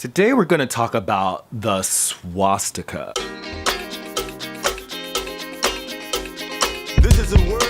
Today we're going to talk about the swastika. This is a world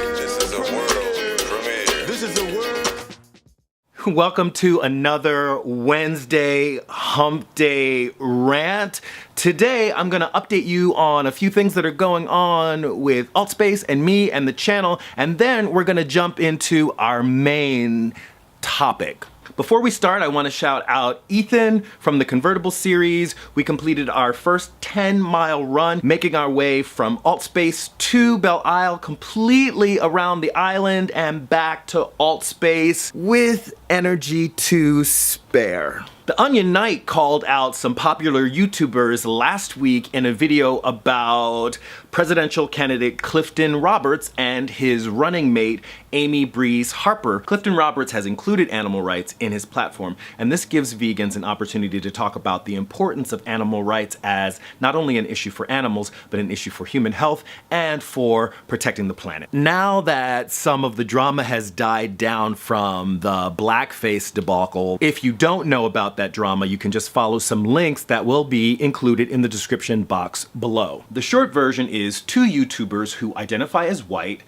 premiere. This is a world. Welcome to another Wednesday Hump Day Rant. Today I'm going to update you on a few things that are going on with Altspace and me and the channel, and then we're going to jump into our main topic. Before we start, I want to shout out Ethan from the Convertible series. We completed our first 10-mile run, making our way from Altspace to Belle Isle, completely around the island and back to Altspace with energy to spare. The Onion Knight called out some popular YouTubers last week in a video about presidential candidate Clifton Roberts and his running mate Amy Breeze Harper. Clifton Roberts has included animal rights in his platform, and this gives vegans an opportunity to talk about the importance of animal rights as not only an issue for animals, but an issue for human health and for protecting the planet. Now that some of the drama has died down from the Blackface debacle, if you don't know about that drama, you can just follow some links that will be included in the description box below. The short version is two YouTubers who identify as white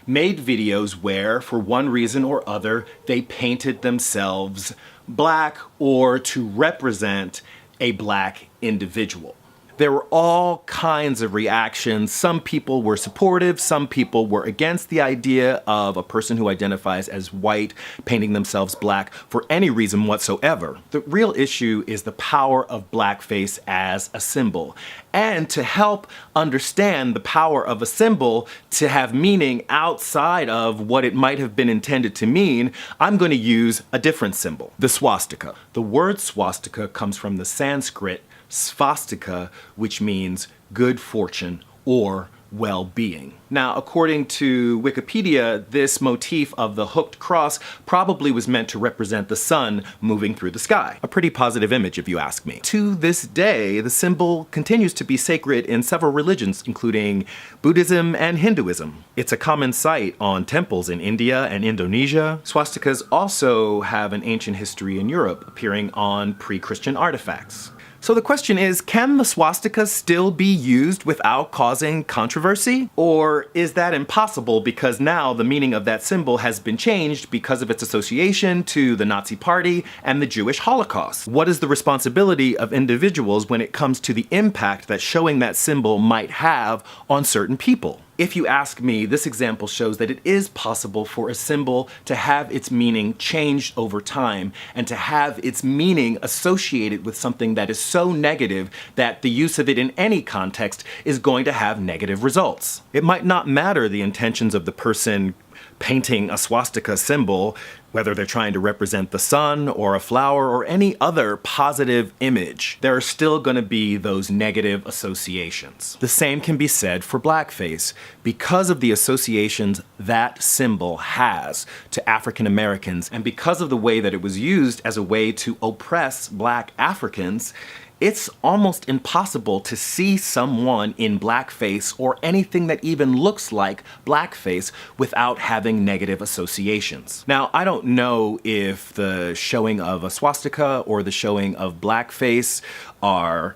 made videos where, for one reason or other, they painted themselves black or to represent a black individual. There were all kinds of reactions. Some people were supportive, some people were against the idea of a person who identifies as white painting themselves black for any reason whatsoever. The real issue is the power of blackface as a symbol. And to help understand the power of a symbol to have meaning outside of what it might have been intended to mean, I'm going to use a different symbol, the swastika. The word swastika comes from the Sanskrit swastika, which means good fortune or well-being. Now, according to Wikipedia, this motif of the hooked cross probably was meant to represent the sun moving through the sky. A pretty positive image, if you ask me. To this day, the symbol continues to be sacred in several religions, including Buddhism and Hinduism. It's a common sight on temples in India and Indonesia. Swastikas also have an ancient history in Europe, appearing on pre-Christian artifacts. So the question is, can the swastika still be used without causing controversy? Or is that impossible because now the meaning of that symbol has been changed because of its association to the Nazi Party and the Jewish Holocaust? What is the responsibility of individuals when it comes to the impact that showing that symbol might have on certain people? If you ask me, this example shows that it is possible for a symbol to have its meaning changed over time and to have its meaning associated with something that is so negative that the use of it in any context is going to have negative results. It might not matter the intentions of the person painting a swastika symbol, whether they're trying to represent the sun or a flower or any other positive image. There are still going to be those negative associations. The same can be said for blackface. Because of the associations that symbol has to African Americans, and because of the way that it was used as a way to oppress black Africans, it's almost impossible to see someone in blackface or anything that even looks like blackface without having negative associations. Now, I don't know if the showing of a swastika or the showing of blackface are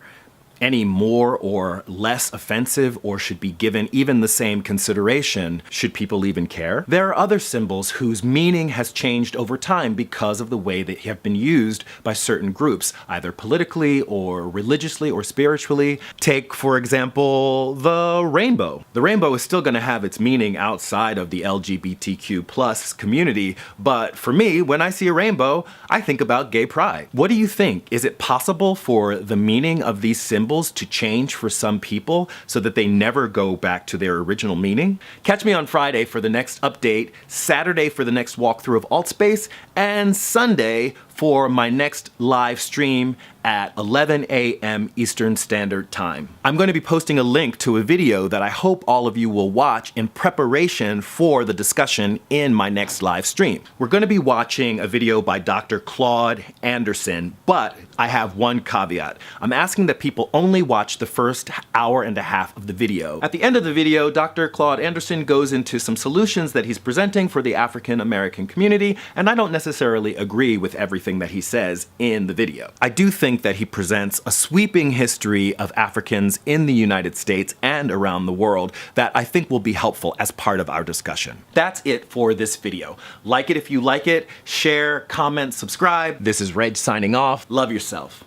any more or less offensive or should be given even the same consideration. Should people even care? There are other symbols whose meaning has changed over time because of the way they have been used by certain groups, either politically or religiously or spiritually. Take, for example, the rainbow. The rainbow is still going to have its meaning outside of the LGBTQ plus community, but for me, when I see a rainbow, I think about gay pride. What do you think? Is it possible for the meaning of these symbols to change for some people so that they never go back to their original meaning? Catch me on Friday for the next update, Saturday for the next walkthrough of Altspace, and Sunday for my next live stream at 11 a.m. Eastern Standard Time. I'm going to be posting a link to a video that I hope all of you will watch in preparation for the discussion in my next live stream. We're going to be watching a video by Dr. Claude Anderson, but I have one caveat. I'm asking that people only watch the first hour and a half of the video. At the end of the video, Dr. Claude Anderson goes into some solutions that he's presenting for the African American community, and I don't necessarily agree with everything everything that he says in the video. I do think that he presents a sweeping history of Africans in the United States and around the world that I think will be helpful as part of our discussion. That's it for this video. Like it if you like it, share, comment, subscribe. This is Reg signing off. Love yourself.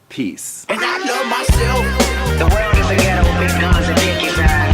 Peace. And I love myself. The world is a ghetto with big guns and dick inside.